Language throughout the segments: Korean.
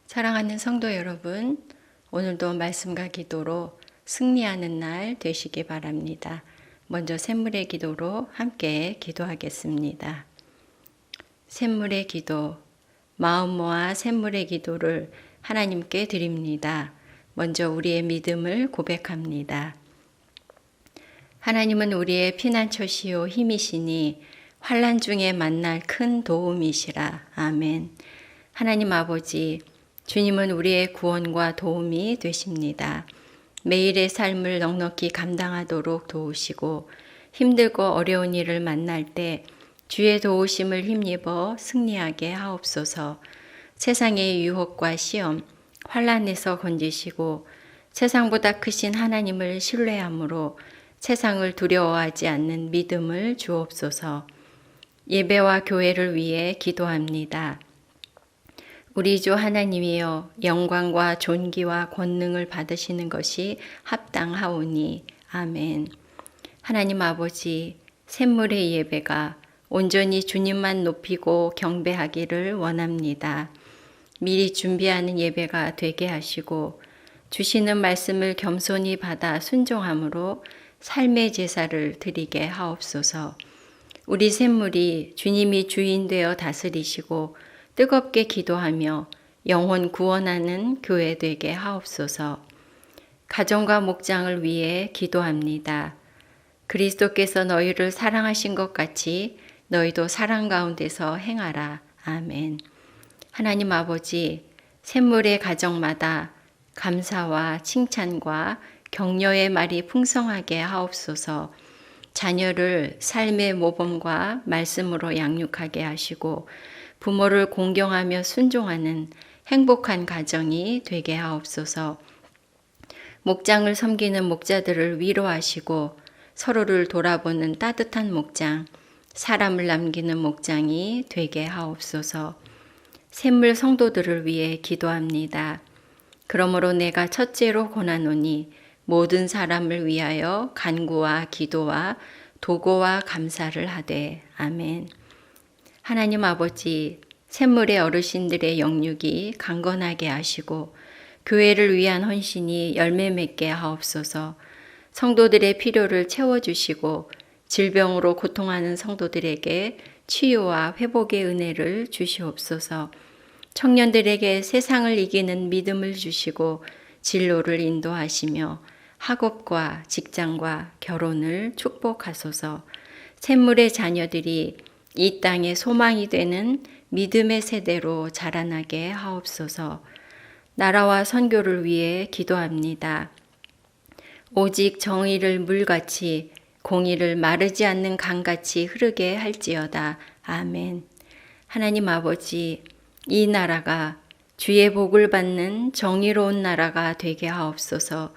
사랑하는 성도 여러분, 오늘도 말씀과 기도로 승리하는 날 되시기 바랍니다. 먼저 샘물의 기도로 함께 기도하겠습니다. 샘물의 기도, 마음 모아 샘물의 기도를 하나님께 드립니다. 먼저 우리의 믿음을 고백합니다. 하나님은 우리의 피난처시요 힘이시니 환난 중에 만날 큰 도움이시라. 아멘. 하나님 아버지, 주님은 우리의 구원과 도움이 되십니다. 매일의 삶을 넉넉히 감당하도록 도우시고 힘들고 어려운 일을 만날 때 주의 도우심을 힘입어 승리하게 하옵소서. 세상의 유혹과 시험, 환난에서 건지시고 세상보다 크신 하나님을 신뢰함으로 세상을 두려워하지 않는 믿음을 주옵소서. 예배와 교회를 위해 기도합니다. 우리 주 하나님이여, 영광과 존귀와 권능을 받으시는 것이 합당하오니. 아멘. 하나님 아버지, 샘물의 예배가 온전히 주님만 높이고 경배하기를 원합니다. 미리 준비하는 예배가 되게 하시고 주시는 말씀을 겸손히 받아 순종함으로 삶의 제사를 드리게 하옵소서. 우리 샘물이 주님이 주인 되어 다스리시고 뜨겁게 기도하며 영혼 구원하는 교회 되게 하옵소서. 가정과 목장을 위해 기도합니다. 그리스도께서 너희를 사랑하신 것 같이 너희도 사랑 가운데서 행하라. 아멘. 하나님 아버지, 샘물의 가정마다 감사와 칭찬과 격려의 말이 풍성하게 하옵소서. 자녀를 삶의 모범과 말씀으로 양육하게 하시고 부모를 공경하며 순종하는 행복한 가정이 되게 하옵소서. 목장을 섬기는 목자들을 위로하시고 서로를 돌아보는 따뜻한 목장, 사람을 남기는 목장이 되게 하옵소서. 샘물 성도들을 위해 기도합니다. 그러므로 내가 첫째로 권하노니 모든 사람을 위하여 간구와 기도와 도고와 감사를 하되. 아멘. 하나님 아버지, 샘물의 어르신들의 영육이 강건하게 하시고 교회를 위한 헌신이 열매 맺게 하옵소서. 성도들의 필요를 채워주시고 질병으로 고통하는 성도들에게 치유와 회복의 은혜를 주시옵소서. 청년들에게 세상을 이기는 믿음을 주시고 진로를 인도하시며 학업과 직장과 결혼을 축복하소서. 샘물의 자녀들이 이 땅의 소망이 되는 믿음의 세대로 자라나게 하옵소서. 나라와 선교를 위해 기도합니다. 오직 정의를 물같이 공의를 마르지 않는 강같이 흐르게 할지어다. 아멘. 하나님 아버지, 이 나라가 주의 복을 받는 정의로운 나라가 되게 하옵소서.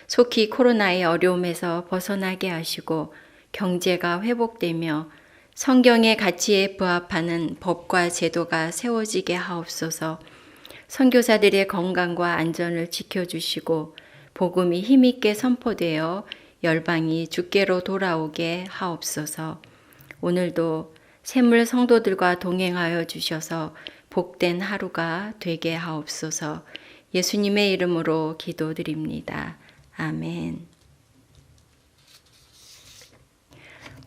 속히 코로나의 어려움에서 벗어나게 하시고 경제가 회복되며 성경의 가치에 부합하는 법과 제도가 세워지게 하옵소서. 선교사들의 건강과 안전을 지켜주시고 복음이 힘있게 선포되어 열방이 주께로 돌아오게 하옵소서. 오늘도 샘물 성도들과 동행하여 주셔서 복된 하루가 되게 하옵소서. 예수님의 이름으로 기도드립니다. 아멘.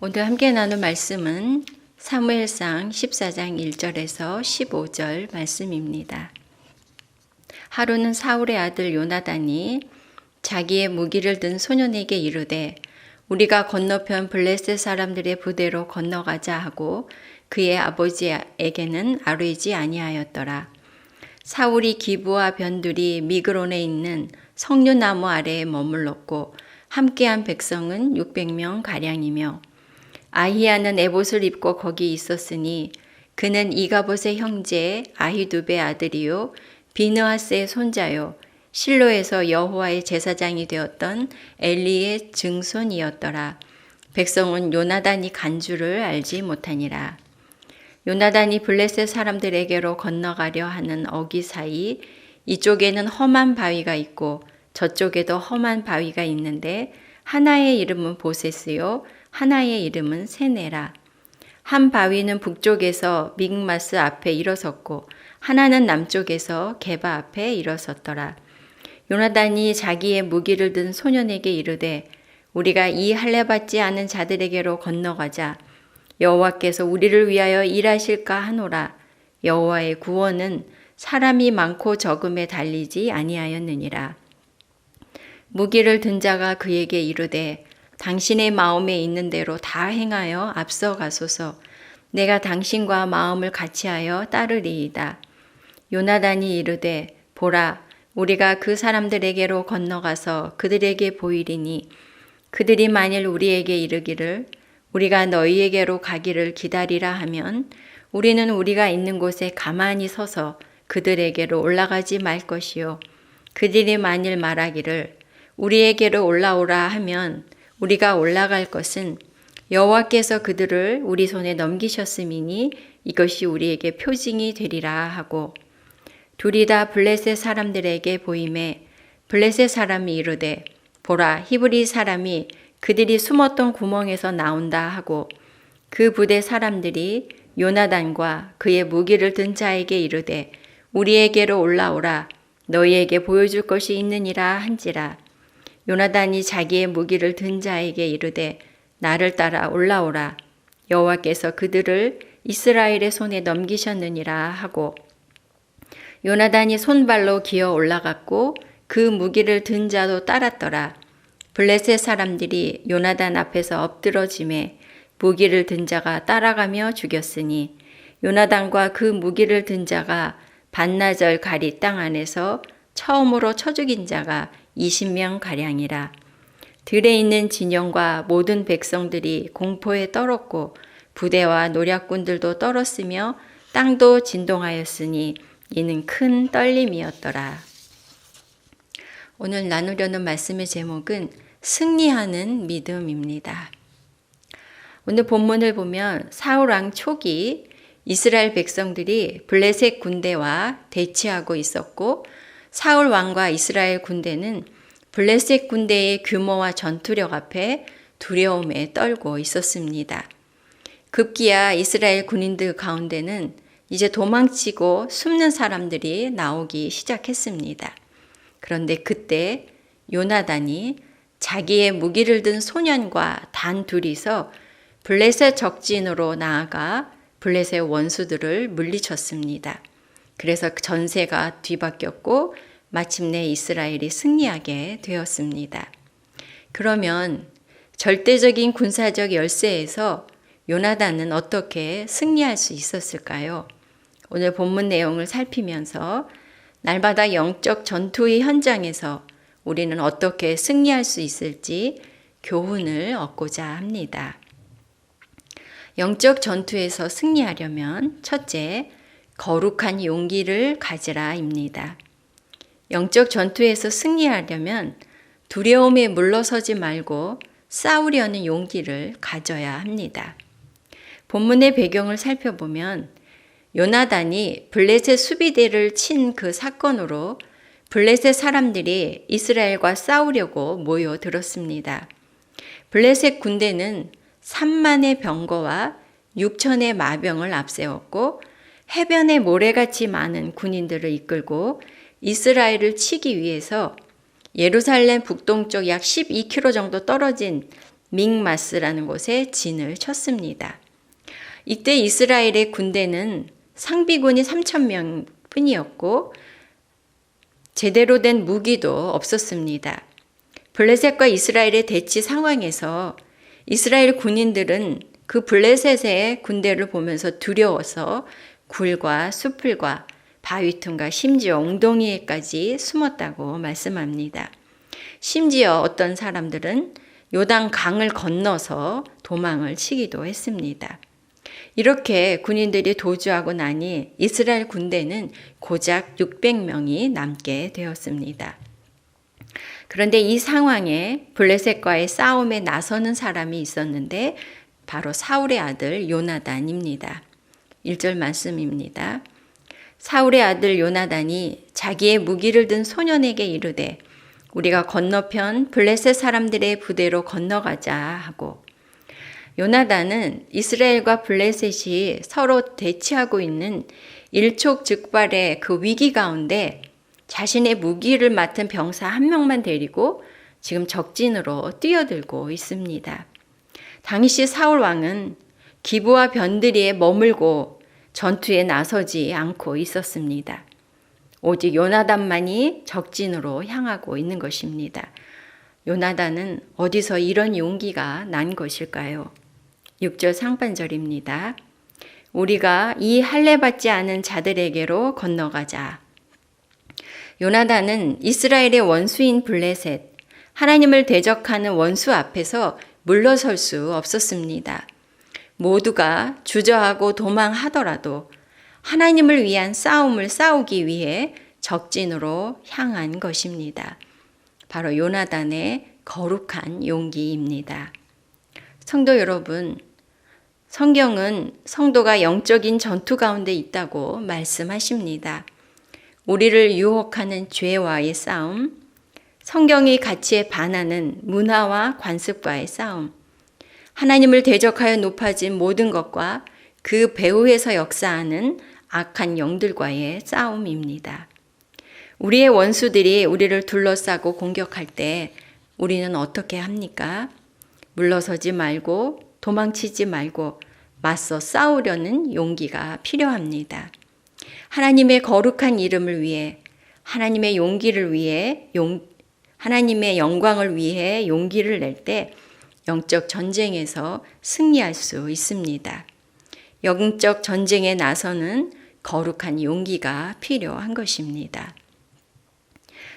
오늘 함께 나눌 말씀은 사무엘상 14장 1절에서 15절 말씀입니다. 하루는 사울의 아들 요나단이 자기의 무기를 든 소년에게 이르되 우리가 건너편 블레셋 사람들의 부대로 건너가자 하고 그의 아버지에게는 아뢰지 아니하였더라. 사울이 기브와 변두리 미그론에 있는 석류나무 아래에 머물렀고 함께한 백성은 600명 가량이며 아히야는 에봇을 입고 거기 있었으니 그는 이가봇의 형제 아히두베의 아들이요 비느하스의 손자요 실로에서 여호와의 제사장이 되었던 엘리의 증손이었더라. 백성은 요나단이 간 줄을 알지 못하니라. 요나단이 블레셋 사람들에게로 건너가려 하는 어기 사이 이쪽에는 험한 바위가 있고 저쪽에도 험한 바위가 있는데 하나의 이름은 보세스요 하나의 이름은 세네라. 한 바위는 북쪽에서 믹마스 앞에 일어섰고 하나는 남쪽에서 게바 앞에 일어섰더라. 요나단이 자기의 무기를 든 소년에게 이르되 우리가 이 할례받지 않은 자들에게로 건너가자. 여호와께서 우리를 위하여 일하실까 하노라. 여호와의 구원은 사람이 많고 적음에 달리지 아니하였느니라. 무기를 든 자가 그에게 이르되 당신의 마음에 있는 대로 다 행하여 앞서가소서. 내가 당신과 마음을 같이하여 따르리이다. 요나단이 이르되 보라, 우리가 그 사람들에게로 건너가서 그들에게 보이리니 그들이 만일 우리에게 이르기를 우리가 너희에게로 가기를 기다리라 하면 우리는 우리가 있는 곳에 가만히 서서 그들에게로 올라가지 말 것이요. 그들이 만일 말하기를 우리에게로 올라오라 하면 우리가 올라갈 것은 여호와께서 그들을 우리 손에 넘기셨음이니 이것이 우리에게 표징이 되리라 하고 둘이 다 블레셋 사람들에게 보임에 블레셋 사람이 이르되 보라, 히브리 사람이 그들이 숨었던 구멍에서 나온다 하고 그 부대 사람들이 요나단과 그의 무기를 든 자에게 이르되 우리에게로 올라오라. 너희에게 보여줄 것이 있느니라 한지라. 요나단이 자기의 무기를 든 자에게 이르되 나를 따라 올라오라. 여호와께서 그들을 이스라엘의 손에 넘기셨느니라 하고 요나단이 손발로 기어 올라갔고 그 무기를 든 자도 따랐더라. 블레셋 사람들이 요나단 앞에서 엎드러짐에 무기를 든 자가 따라가며 죽였으니 요나단과 그 무기를 든 자가 반나절 가리 땅 안에서 처음으로 쳐 죽인 자가 20명 가량이라. 들에 있는 진영과 모든 백성들이 공포에 떨었고 부대와 노략군들도 떨었으며 땅도 진동하였으니 이는 큰 떨림이었더라. 오늘 나누려는 말씀의 제목은 승리하는 믿음입니다. 오늘 본문을 보면 사울 왕 초기 이스라엘 백성들이 블레셋 군대와 대치하고 있었고 사울 왕과 이스라엘 군대는 블레셋 군대의 규모와 전투력 앞에 두려움에 떨고 있었습니다. 급기야 이스라엘 군인들 가운데는 이제 도망치고 숨는 사람들이 나오기 시작했습니다. 그런데 그때 요나단이 자기의 무기를 든 소년과 단 둘이서 블레셋 적진으로 나아가 블레셋 원수들을 물리쳤습니다. 그래서 전세가 뒤바뀌었고 마침내 이스라엘이 승리하게 되었습니다. 그러면 절대적인 군사적 열세에서 요나단은 어떻게 승리할 수 있었을까요? 오늘 본문 내용을 살피면서 날마다 영적 전투의 현장에서 우리는 어떻게 승리할 수 있을지 교훈을 얻고자 합니다. 영적 전투에서 승리하려면 첫째, 거룩한 용기를 가지라입니다. 영적 전투에서 승리하려면 두려움에 물러서지 말고 싸우려는 용기를 가져야 합니다. 본문의 배경을 살펴보면 요나단이 블레셋 수비대를 친 그 사건으로 블레셋 사람들이 이스라엘과 싸우려고 모여들었습니다. 블레셋 군대는 3만의 병거와 6천의 마병을 앞세웠고 해변에 모래같이 많은 군인들을 이끌고 이스라엘을 치기 위해서 예루살렘 북동쪽 약 12km 정도 떨어진 믹마스라는 곳에 진을 쳤습니다. 이때 이스라엘의 군대는 상비군이 3,000명 뿐이었고 제대로 된 무기도 없었습니다. 블레셋과 이스라엘의 대치 상황에서 이스라엘 군인들은 그 블레셋의 군대를 보면서 두려워서 굴과 수풀과 바위 틈과 심지어 웅덩이에까지 숨었다고 말씀합니다. 심지어 어떤 사람들은 요단 강을 건너서 도망을 치기도 했습니다. 이렇게 군인들이 도주하고 나니 이스라엘 군대는 고작 600명이 남게 되었습니다. 그런데 이 상황에 블레셋과의 싸움에 나서는 사람이 있었는데 바로 사울의 아들 요나단입니다. 1절 말씀입니다. 사울의 아들 요나단이 자기의 무기를 든 소년에게 이르되 우리가 건너편 블레셋 사람들의 부대로 건너가자 하고 요나단은 이스라엘과 블레셋이 서로 대치하고 있는 일촉즉발의 그 위기 가운데 자신의 무기를 맡은 병사 한 명만 데리고 지금 적진으로 뛰어들고 있습니다. 당시 사울 왕은 기브와 변드리에 머물고 전투에 나서지 않고 있었습니다. 오직 요나단만이 적진으로 향하고 있는 것입니다. 요나단은 어디서 이런 용기가 난 것일까요? 6절 상반절입니다. 우리가 이 할례받지 않은 자들에게로 건너가자. 요나단은 이스라엘의 원수인 블레셋, 하나님을 대적하는 원수 앞에서 물러설 수 없었습니다. 모두가 주저하고 도망하더라도 하나님을 위한 싸움을 싸우기 위해 적진으로 향한 것입니다. 바로 요나단의 거룩한 용기입니다. 성도 여러분, 성경은 성도가 영적인 전투 가운데 있다고 말씀하십니다. 우리를 유혹하는 죄와의 싸움, 성경의 가치에 반하는 문화와 관습과의 싸움, 하나님을 대적하여 높아진 모든 것과 그 배후에서 역사하는 악한 영들과의 싸움입니다. 우리의 원수들이 우리를 둘러싸고 공격할 때 우리는 어떻게 합니까? 물러서지 말고 도망치지 말고 맞서 싸우려는 용기가 필요합니다. 하나님의 거룩한 이름을 위해, 하나님의 용기를 위해, 하나님의 영광을 위해 용기를 낼 때 영적 전쟁에서 승리할 수 있습니다. 영적 전쟁에 나서는 거룩한 용기가 필요한 것입니다.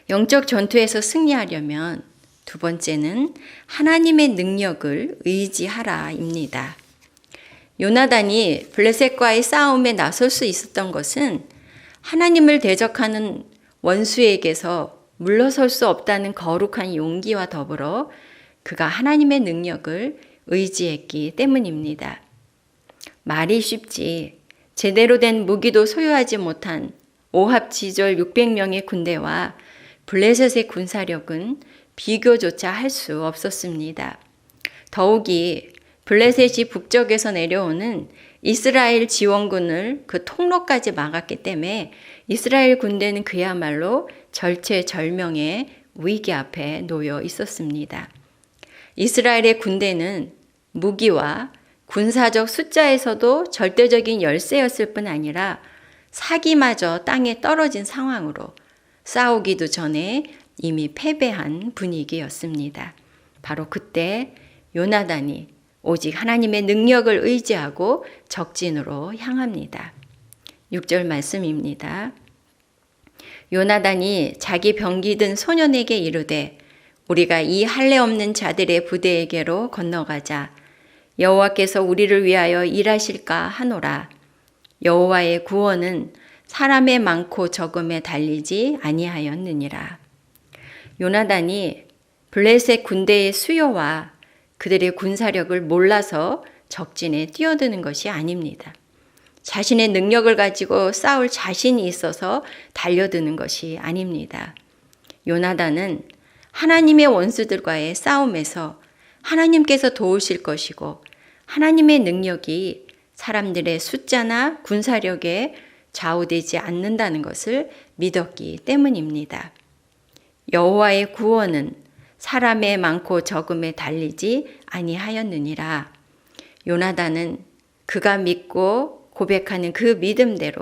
영적 전투에서 승리하려면 두 번째는 하나님의 능력을 의지하라입니다. 요나단이 블레셋과의 싸움에 나설 수 있었던 것은 하나님을 대적하는 원수에게서 물러설 수 없다는 거룩한 용기와 더불어 그가 하나님의 능력을 의지했기 때문입니다. 말이 쉽지 제대로 된 무기도 소유하지 못한 오합지졸 600명의 군대와 블레셋의 군사력은 비교조차 할 수 없었습니다. 더욱이 블레셋이 북쪽에서 내려오는 이스라엘 지원군을 그 통로까지 막았기 때문에 이스라엘 군대는 그야말로 절체절명의 위기 앞에 놓여 있었습니다. 이스라엘의 군대는 무기와 군사적 숫자에서도 절대적인 열세였을 뿐 아니라 사기마저 땅에 떨어진 상황으로 싸우기도 전에 이미 패배한 분위기였습니다. 바로 그때 요나단이 오직 하나님의 능력을 의지하고 적진으로 향합니다. 6절 말씀입니다. 요나단이 자기 병기 든 소년에게 이르되 우리가 이 할례 없는 자들의 부대에게로 건너가자. 여호와께서 우리를 위하여 일하실까 하노라. 여호와의 구원은 사람의 많고 적음에 달리지 아니하였느니라. 요나단이 블레셋 군대의 수요와 그들의 군사력을 몰라서 적진에 뛰어드는 것이 아닙니다. 자신의 능력을 가지고 싸울 자신이 있어서 달려드는 것이 아닙니다. 요나단은 하나님의 원수들과의 싸움에서 하나님께서 도우실 것이고 하나님의 능력이 사람들의 숫자나 군사력에 좌우되지 않는다는 것을 믿었기 때문입니다. 여호와의 구원은 사람의 많고 적음에 달리지 아니하였느니라. 요나단은 그가 믿고 고백하는 그 믿음대로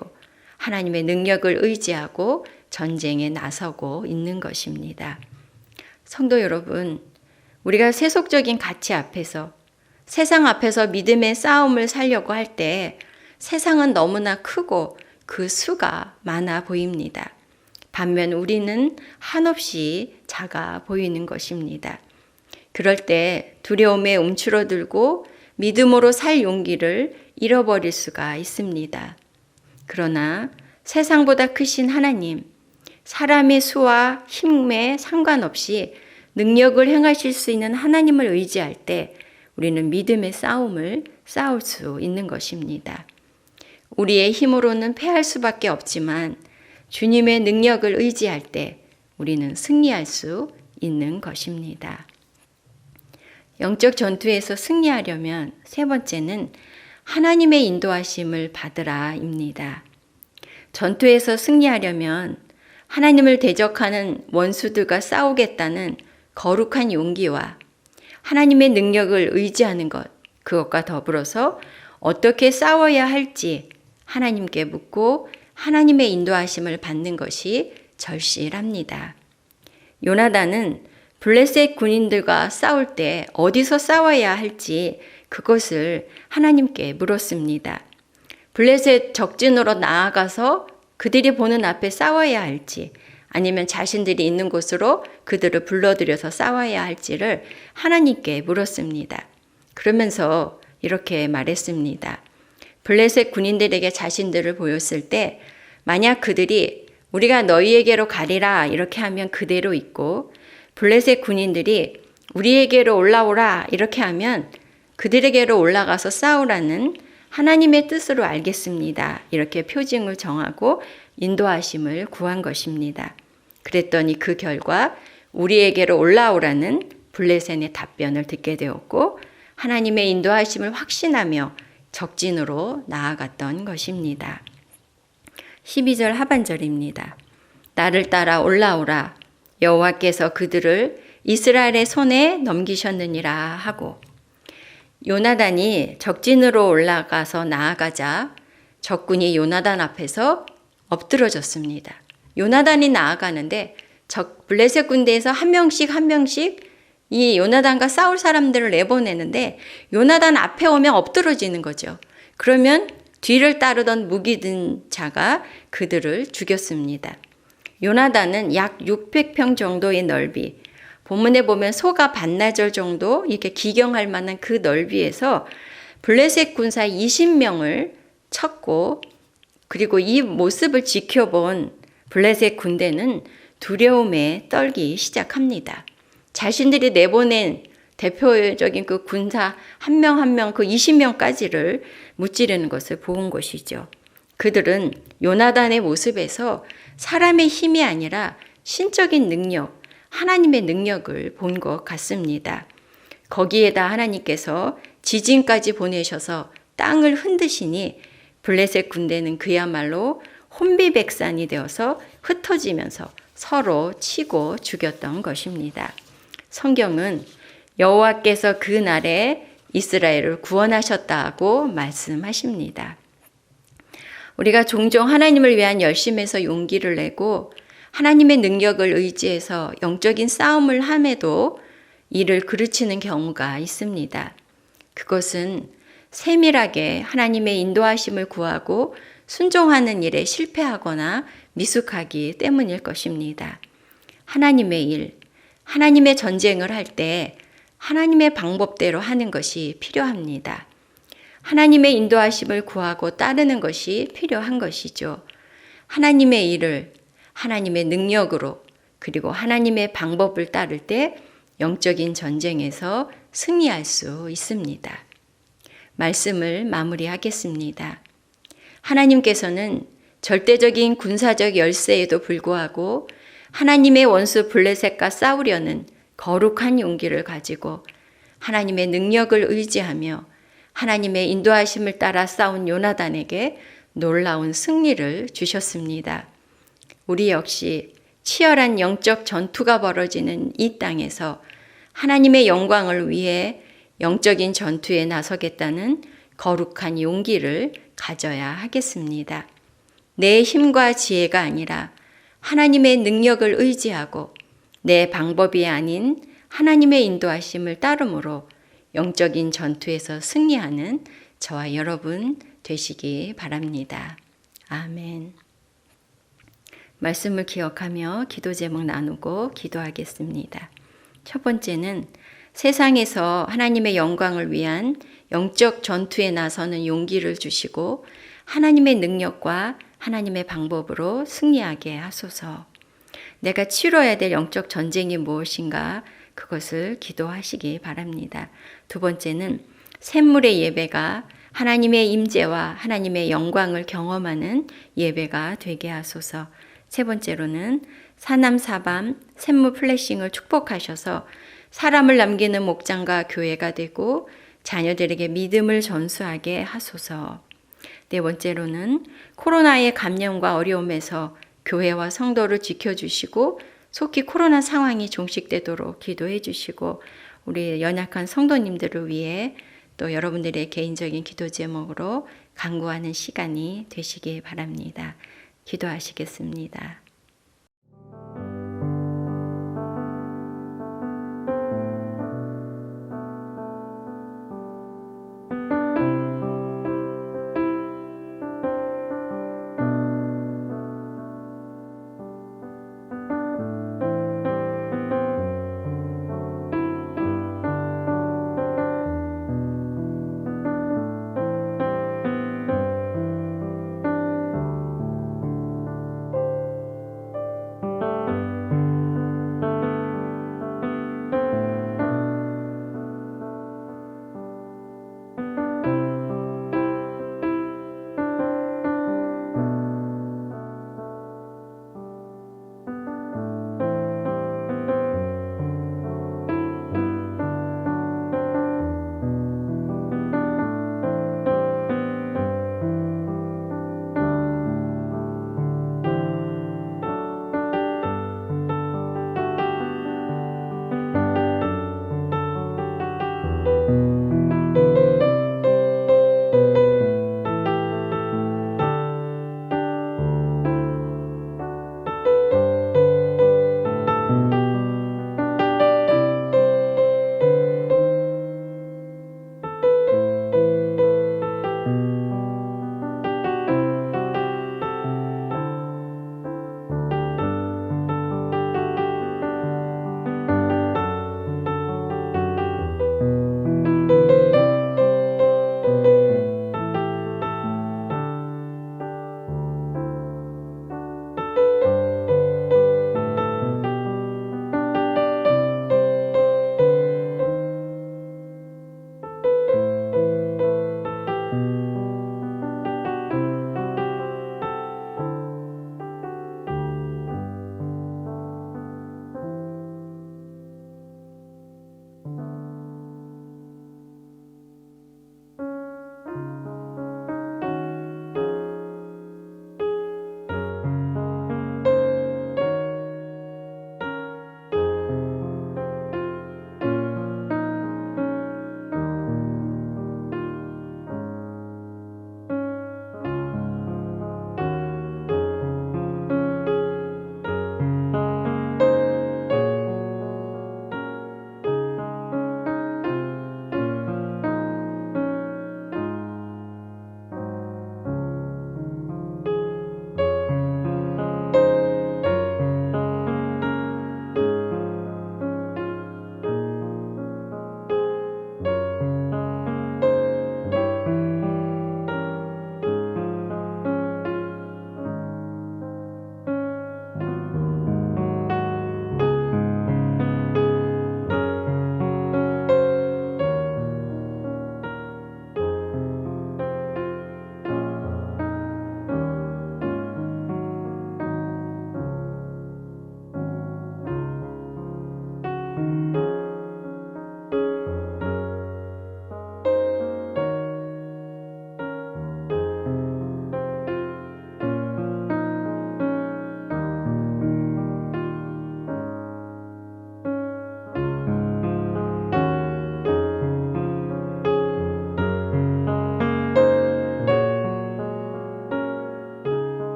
하나님의 능력을 의지하고 전쟁에 나서고 있는 것입니다. 성도 여러분, 우리가 세속적인 가치 앞에서 세상 앞에서 믿음의 싸움을 살려고 할 때 세상은 너무나 크고 그 수가 많아 보입니다. 반면 우리는 한없이 작아 보이는 것입니다. 그럴 때 두려움에 움츠러들고 믿음으로 살 용기를 잃어버릴 수가 있습니다. 그러나 세상보다 크신 하나님, 사람의 수와 힘에 상관없이 능력을 행하실 수 있는 하나님을 의지할 때 우리는 믿음의 싸움을 싸울 수 있는 것입니다. 우리의 힘으로는 패할 수밖에 없지만 주님의 능력을 의지할 때 우리는 승리할 수 있는 것입니다. 영적 전투에서 승리하려면 세 번째는 하나님의 인도하심을 받으라입니다. 전투에서 승리하려면 하나님을 대적하는 원수들과 싸우겠다는 거룩한 용기와 하나님의 능력을 의지하는 것, 그것과 더불어서 어떻게 싸워야 할지 하나님께 묻고 하나님의 인도하심을 받는 것이 절실합니다. 요나단은 블레셋 군인들과 싸울 때 어디서 싸워야 할지 그것을 하나님께 물었습니다. 블레셋 적진으로 나아가서 그들이 보는 앞에 싸워야 할지 아니면 자신들이 있는 곳으로 그들을 불러들여서 싸워야 할지를 하나님께 물었습니다. 그러면서 이렇게 말했습니다. 블레셋 군인들에게 자신들을 보였을 때 만약 그들이 우리가 너희에게로 가리라 이렇게 하면 그대로 있고 블레셋 군인들이 우리에게로 올라오라 이렇게 하면 그들에게로 올라가서 싸우라는 하나님의 뜻으로 알겠습니다. 이렇게 표징을 정하고 인도하심을 구한 것입니다. 그랬더니 그 결과 우리에게로 올라오라는 블레셋의 답변을 듣게 되었고 하나님의 인도하심을 확신하며 적진으로 나아갔던 것입니다. 12절 하반절입니다. 나를 따라 올라오라. 여호와께서 그들을 이스라엘의 손에 넘기셨느니라 하고 요나단이 적진으로 올라가서 나아가자 적군이 요나단 앞에서 엎드러졌습니다. 요나단이 나아가는데 블레셋 군대에서 한 명씩 이 요나단과 싸울 사람들을 내보내는데 요나단 앞에 오면 엎드러지는 거죠. 그러면 뒤를 따르던 무기 든 자가 그들을 죽였습니다. 요나단은 약 600평 정도의 넓이, 본문에 보면 소가 반나절 정도 이렇게 기경할 만한 그 넓이에서 블레셋 군사 20명을 쳤고 그리고 이 모습을 지켜본 블레셋 군대는 두려움에 떨기 시작합니다. 자신들이 내보낸 대표적인 그 군사 한 명 한 명 그 20명까지를 무찌르는 것을 본 것이죠. 그들은 요나단의 모습에서 사람의 힘이 아니라 신적인 능력, 하나님의 능력을 본 것 같습니다. 거기에다 하나님께서 지진까지 보내셔서 땅을 흔드시니 블레셋 군대는 그야말로 혼비백산이 되어서 흩어지면서 서로 치고 죽였던 것입니다. 성경은 여호와께서 그 날에 이스라엘을 구원하셨다고 말씀하십니다. 우리가 종종 하나님을 위한 열심에서 용기를 내고 하나님의 능력을 의지해서 영적인 싸움을 함에도 이를 그르치는 경우가 있습니다. 그것은 세밀하게 하나님의 인도하심을 구하고 순종하는 일에 실패하거나 미숙하기 때문일 것입니다. 하나님의 일, 하나님의 전쟁을 할 때 하나님의 방법대로 하는 것이 필요합니다. 하나님의 인도하심을 구하고 따르는 것이 필요한 것이죠. 하나님의 일을 하나님의 능력으로 그리고 하나님의 방법을 따를 때 영적인 전쟁에서 승리할 수 있습니다. 말씀을 마무리하겠습니다. 하나님께서는 절대적인 군사적 열세에도 불구하고 하나님의 원수 블레셋과 싸우려는 거룩한 용기를 가지고 하나님의 능력을 의지하며 하나님의 인도하심을 따라 싸운 요나단에게 놀라운 승리를 주셨습니다. 우리 역시 치열한 영적 전투가 벌어지는 이 땅에서 하나님의 영광을 위해 영적인 전투에 나서겠다는 거룩한 용기를 가져야 하겠습니다. 내 힘과 지혜가 아니라 하나님의 능력을 의지하고 내 방법이 아닌 하나님의 인도하심을 따름으로 영적인 전투에서 승리하는 저와 여러분 되시기 바랍니다. 아멘. 말씀을 기억하며 기도 제목 나누고 기도하겠습니다. 첫 번째는 세상에서 하나님의 영광을 위한 영적 전투에 나서는 용기를 주시고 하나님의 능력과 하나님의 방법으로 승리하게 하소서. 내가 치러야 될 영적 전쟁이 무엇인가 그것을 기도하시기 바랍니다. 두 번째는 샘물의 예배가 하나님의 임재와 하나님의 영광을 경험하는 예배가 되게 하소서. 세 번째로는 사남사밤 샘물 플래싱을 축복하셔서 사람을 남기는 목장과 교회가 되고 자녀들에게 믿음을 전수하게 하소서. 네 번째로는 코로나의 감염과 어려움에서 교회와 성도를 지켜주시고 속히 코로나 상황이 종식되도록 기도해 주시고 우리 연약한 성도님들을 위해 또 여러분들의 개인적인 기도 제목으로 간구하는 시간이 되시기 바랍니다. 기도하시겠습니다.